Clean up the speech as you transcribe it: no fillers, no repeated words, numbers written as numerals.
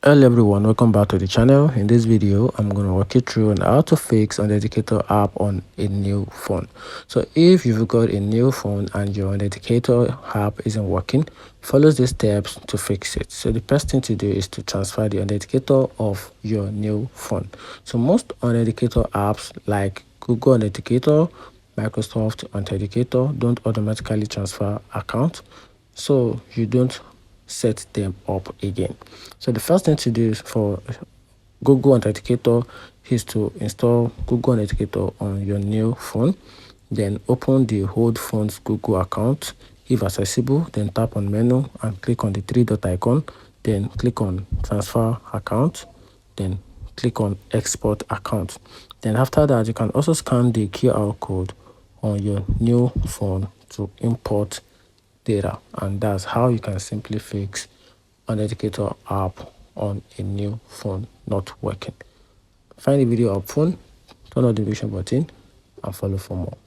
Hello everyone, welcome back to the channel. In this video I'm going to walk you through on how to fix authenticator app on a new phone. So if you've got a new phone and your authenticator app isn't working, follow these steps to fix it. So the first thing to do is to transfer the authenticator of your new phone. So most authenticator apps like Google Authenticator, Microsoft Authenticator don't automatically transfer account, so you don't set them up again. So the first thing to do for Google Authenticator is to install Google Authenticator on your new phone. Then open the old phone's Google account. If accessible, then tap on menu and click on the three dot icon. Then click on transfer account. Then click on export account. Then after that, you can also scan the QR code on your new phone to import data, and that's how you can simply fix authenticator app on a new phone not working. Find the video up phone, turn on the notification button and follow for more.